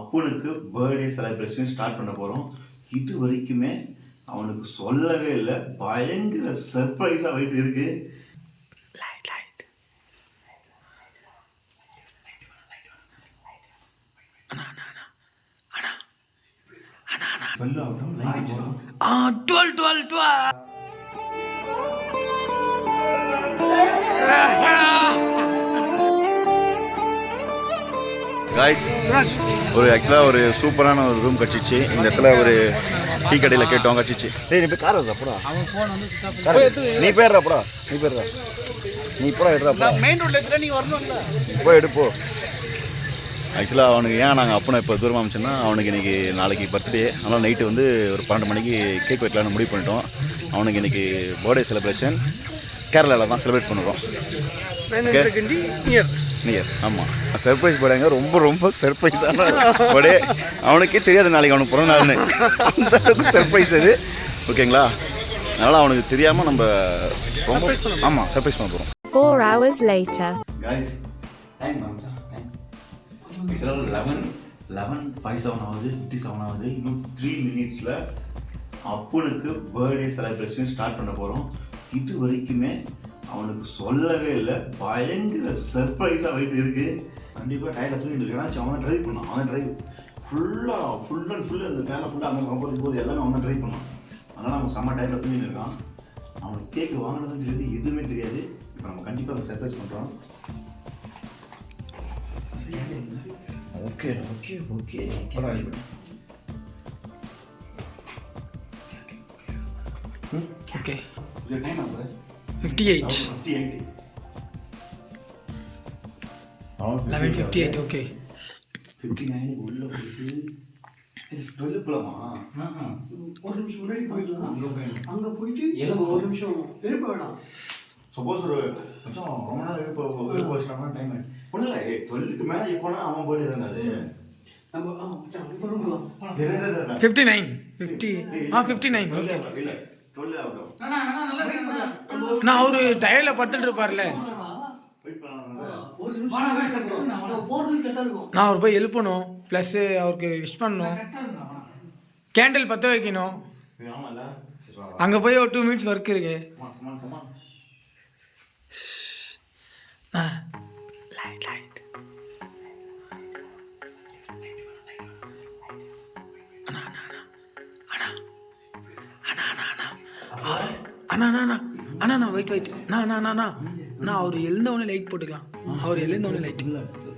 அப்பனுக்கு birthday celebration start பண்ண போகிறோம். இது வரைக்குமே அவனுக்கு சொல்லவே இல்லை. பயங்கர சர்ப்ரைஸாக போயிட்டு இருக்கு. காய்ஸ், ஆக்சுவலாக ஒரு சூப்பரான ஒரு ரூம் கட்சிச்சு. இந்த இடத்துல ஒரு டீ கடையில் கேட்டோம், கட்சிச்சு. டேய், நீ போய் கார் வருதாப்படா, நீ போயிடுறாப்படா, நீ இப்போ எடுறாப்பா, மெயின் ரோட்ல எடுத்துட்டா நீ வரணும்ல, போய் எடுப்போ. ஆக்சுவலாக அவனுக்கு ஏன் நாங்கள் அப்பனை இப்போ தூரமாக அமைச்சோன்னா, அவனுக்கு இன்றைக்கி நாளைக்கு பர்த்டே. அதனால் நைட்டு வந்து ஒரு 12 மணிக்கு கேக் வெட்டலான்னு முடிவு பண்ணிட்டோம். அவனுக்கு இன்றைக்கி பர்த்டே செலிப்ரேஷன் கேரளாவில் தான் செலிப்ரேட் பண்ணுறோம். நியர் ஆமாம், சர்ப்ரைஸ் பர்த்டேங்க. ரொம்ப ரொம்ப சர்ப்ரைஸான பர்த்டே. அவனுக்கே தெரியாது நாளைக்கு அவனுக்கு பிறந்த நாள்னு. அந்த அளவுக்கு சர்ப்ரைஸ் அது. ஓகேங்களா? அதனால் அவனுக்கு தெரியாமல் நம்ம ரொம்ப ஆமாம் சர்ப்ரைஸ் பண்ண போகிறோம். 4 hours later. Guys, time ஆகுது. 11:57 ஆகுது, 57 ஆகுது. இன்னும் 3 minutesல அப்பனுக்கு பர்த்டே செலிப்ரேஷன் ஸ்டார்ட் பண்ண போகிறோம். இது வரைக்குமே அவனுக்கு சொல்லவே இல்லை. பயங்கர சர்ப்ரைஸாக போயிட்டு இருக்கு. கண்டிப்பாக டயர்டாக தூங்கிட்டு இருக்கான். அவன் ட்ரைவ் பண்ணான். அவன் ட்ரைவ் ஃபுல் அண்ட் ஃபுல் அந்த டேரில் ஃபுல்லாக அங்கே போது எல்லாமே அவன் ட்ரைவ் பண்ணான். அதனால் அவன் செம்ம டயர்டில் தூங்கிட்டு இருக்கான். அவனுக்கு கேக்கு வாங்கினதுன்னு தெரியாது, எதுவுமே தெரியாது. இப்போ நம்ம கண்டிப்பாக அதை சர்ப்ரைஸ் பண்ணுறோம். Okay okay okay okay. Time ஆகுது 58 11:58. ஓகே 59 உள்ள போயிட்டு இது 12 போலாமா? ஒரு நிமிஷம் முன்னாடி போயிடலாம். அங்கே போயிட்டு ஒரு நிமிஷம் எழுப்ப வேணாம். சப்போஸ் ஒரு கொஞ்சம் ரொம்ப நேரம் எழுப்ப வச்சிட்டாங்கன்னா டைம் ஆகிடும். ஒன்றும் இல்லை, 12க்கு மேலே எப்போனா அவன் போயிட்டு தானே அது. நம்ம இப்போ ரூம் 59 50 59. ஓகே. இல்லை 12 ஆகட்டும். நான் ஒரு டயர்ல படுத்துட்டு இருப்பார்ல, வெயிட் பண்ணலாம். ஒரு நிமிஷம் போகிறதுக்கு கரெக்டாக இருக்கும். நான் அவர் போய் எழுப்பணும், ப்ளஸ் அவருக்கு விஷ் பண்ணணும், கேண்டில் பற்ற வைக்கணும். ஆமாம்ல, அங்கே போய் ஒரு 2 minutes ஒர்க் இருக்கு. அண்ணா வெயிட் நான் அவர் எழுந்தவொடனே லைட் போட்டுக்கலாம். அவர் எழுந்தவொடனே லைட்.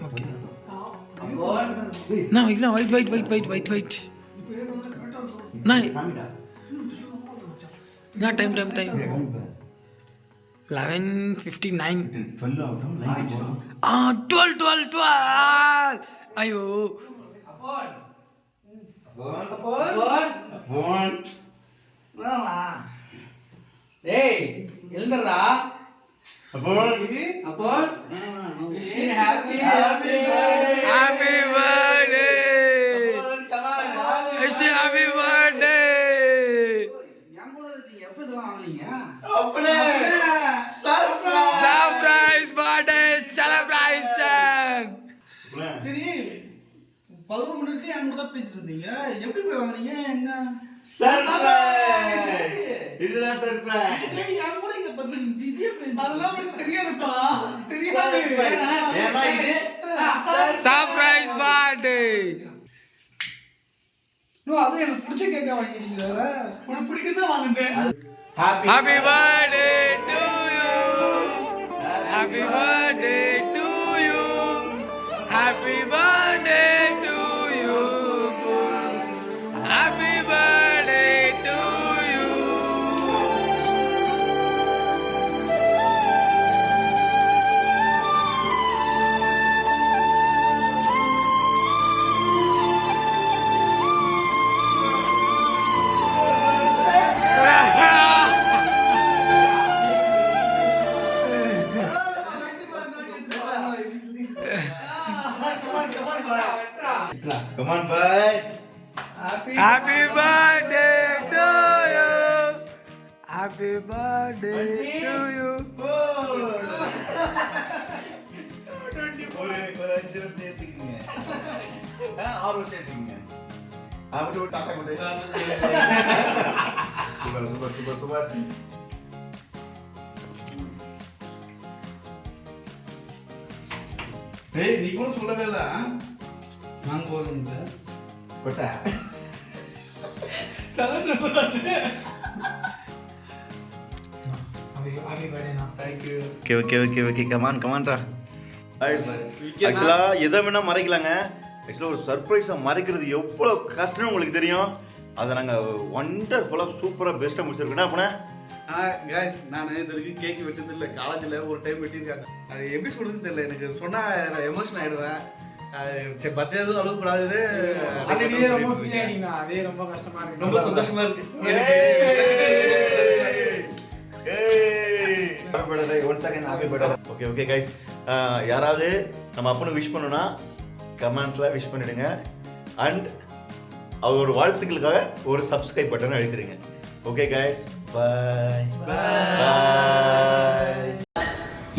ஓகே நான் இல்லை, வெயிட் நான் டைம் 11:59. 12 ஆகட்டும். 12. ஐயோ டேய் எழுந்தறா. அப்போ wish you happy birthday. Wish you happy birthday. என் கூட இருக்கீங்க. எப்போ இதெல்லாம் வாங்குனீங்க? Surprise birthday celebration. சரி, 11 மணி வரைக்கும் என் கூட தான் பேசிட்டு இருந்தீங்க. எப்படி போய் வாங்குனீங்க? எங்க சர்ப்ரைஸ். இதுதான் சர்ப்ரைஸ். என் கூட இங்க 10 நிமிஷம் இதே அதெல்லாம் எனக்கு தெரியாதுப்பா. தெரியாது. ஏன்னா இது சர்ப்ரைஸ் பர்த்டே. அது எனக்கு பிடிச்ச கேக்கா வாங்கிருக்கீங்க. உனக்கு பிடிக்குதான் வாங்குனேன். Happy birthday to you. Happy birthday to you. Happy birthday to you. Happy birthday to you. Come on, bud. Happy birthday to you. Happy birthday to you. ஒரு 5 நிமிஷம் சேர்த்துக்கீங்க. 6 வருஷம் ஆச்சுங்க. அப்படி ஒரு தாத்தா கூட சூப்பர். ஏய் நீ கூட சொல்லவே இல்ல நான் போறேன் கொட்டை. ஹாப்பி பர்த்டேண்ணா. Thank you. ஓகே கமான்ரா. ஆக்சுவலாக எதை வேணால் மறைக்கலாங்க. ஆக்சுவலாக ஒரு சர்ப்ரைஸை மறைக்கிறது எவ்வளோ கஷ்டம்னு உங்களுக்கு தெரியும். அதை நாங்கள் ஒண்டர்ஃபுல்லாக சூப்பராக பெஸ்ட்டாக முடிச்சிருக்கோம். அப்போ guys நான் இது வரைக்கும் கேக் வெட்டது இல்லை. காலேஜில் ஒரு டைம் வெட்டியிருக்காங்க. அது எப்படி சொல்றதுன்னு தெரியல. எனக்கு சொன்னால் எமோஷன் ஆகிடுவேன். சரி பர்த்டே எதுவும் அழுவக்கூடாது. ஆல்ரெடியே ரொம்ப ஃபீல் ஆகிட்டீங்கண்ணா. அதே ரொம்ப கஷ்டமா இருக்கு. ரொம்ப சந்தோஷமா இருக்கு. ஓகே கைஸ், யாராவது நம்ம அப்பனுக்கு விஷ் பண்ணணும்னா கமெண்ட்ஸில் விஷ் பண்ணிடுங்க. அண்ட் அவரோட வாழ்த்துக்களுக்காக ஒரு சப்ஸ்கிரைப் பட்டன் அழுத்திடுங்க. ஓகே கைஸ், பாய் பாய்.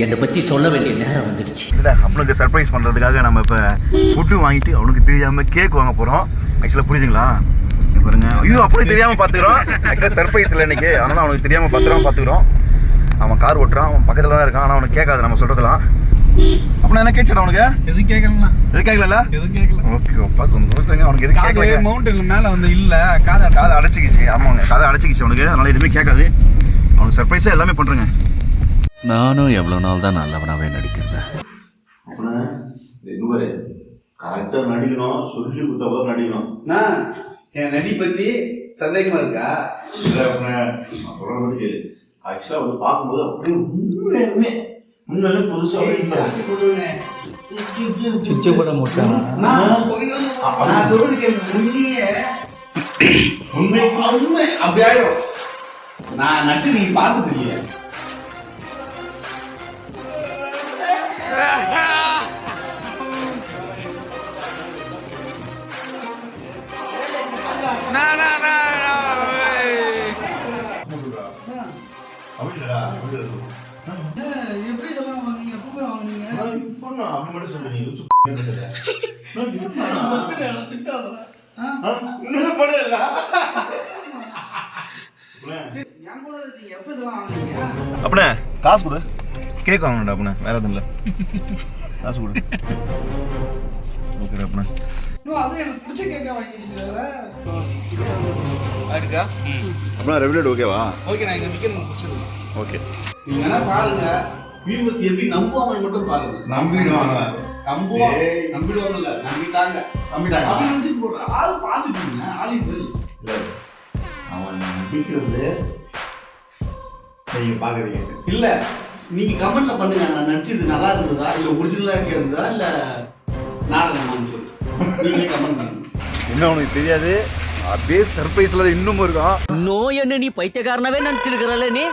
என்னை பற்றி சொல்ல வேண்டிய நேரம் வந்துடுச்சு. அவனுக்கு சர்ப்ரைஸ் பண்ணுறதுக்காக நம்ம இப்போ ஃபுட்டு வாங்கிட்டு அவனுக்கு தெரியாமல் கேக் வாங்க போகிறோம். ஆக்சுவலாக புரியுதுங்களா? பாருங்க, ஐயோ அப்படியே தெரியாமல் பார்த்துக்கிறோம். ஆக்சுவலாக சர்ப்ரைஸ் இல்லை இன்னைக்கு, அதனால் அவனுக்கு தெரியாமல் பார்த்துக்கிறோம். அவன் கார் ஓட்டுறான், அவன் பக்கத்தில் தான் இருக்கான். ஆனால் அவனுக்கு கேட்காது நம்ம சொல்கிறதுலாம். அப்படின்னா என்ன கேட்சடா அவனுக்கு? எதுவும் கேட்கலாம். எது கேட்கல? எதுவும் கேட்கல. ஓகே அப்பா, சந்தோஷங்க. அவனுக்கு எது கேட்கல? மவுண்டன்ல மேலே வந்து இல்லை, காதை அடைச்சிக்கிச்சு. ஆமாங்க, காதை அடைச்சிக்கிச்சு அவனுக்கு. அதனால் எதுவுமே கேட்காது. அவனுக்கு சர்ப்ரைஸாக எல்லாமே பண்ணுறேங்க. நானும் எவ்வளோ நாள் தான் நல்லவனாகவே நடிக்கிறேன். அப்படின்னா இன்னொரு கரெக்டாக நடிக்கணும், சொல்லி கொடுத்தா கூட நடிக்கணும். நான் என் நடி பத்தி சந்தேகமா இருக்கா? இல்லை அப்படின்னா அப்புறம் வந்து ஆக்சுவலாக வந்து பார்க்கும்போது அப்படியே உண்மையுமே புதுசாக சுவிட்சு போட மாட்டான். நான் சொல்றது கேள்வி. உண்மை அப்படி ஆயிடும். நான் நடிச்சு நீங்க பார்த்துட்டு இருக்கீங்க. எப்படி இதெல்லாம் வாங்குனீங்க? எப்பவுமே வாங்குனீங்க? அப்படி மட்டும் சொல்லுங்க. திட்டாதடா. என் கூட இருக்கீங்க. எப்ப இதெல்லாம் வாங்குனீங்க? அப்படின்னா காசு கொடு, கேக் வாங்கணும்டா. அப்படின்னா வேற எதுவும் இல்லை, காசு கொடு. ஓகே அப்படின்னா அது எனக்கு பிடிச்ச கேக்கா வாங்கிருக்கீங்களா? அப்படின்னா ரெகுலேட் ஓகேவா? ஓகே, நான் இந்த மிக்கன் பிடிச்சது. ஓகே, நீங்க வேணா பாருங்க. வியூவர்ஸ் எப்படி நம்புவாங்கன்னு மட்டும் பாருங்க. நம்பிடுவாங்க. நம்பிடுவாங்கல்ல, நம்பிட்டாங்க. அப்படி நினைச்சிட்டு போடுற ஆள் பாசிட்டிவ்ங்க. All is well. இல்லை அவன் நடிக்கிறது நீங்கள் பார்க்குறீங்க. இல்ல நீங்க கமெண்ட்ல பண்ணுங்க. நான் நடிச்சது நல்லா இருந்ததா, இல்ல ஒரிஜினலா இருந்ததா, இல்ல நாடகமான்னு சொல்லு. நீங்களே கமெண்ட் பண்ணுங்க. என்ன அவனுக்கு தெரியாது. அப்படியே சர்ப்ரைஸ்ல இன்னும் இருக்கான். நோய் என்ன நீ பைத்தியக்காரனவே நினைச்சிருக்கிறல்ல நீ?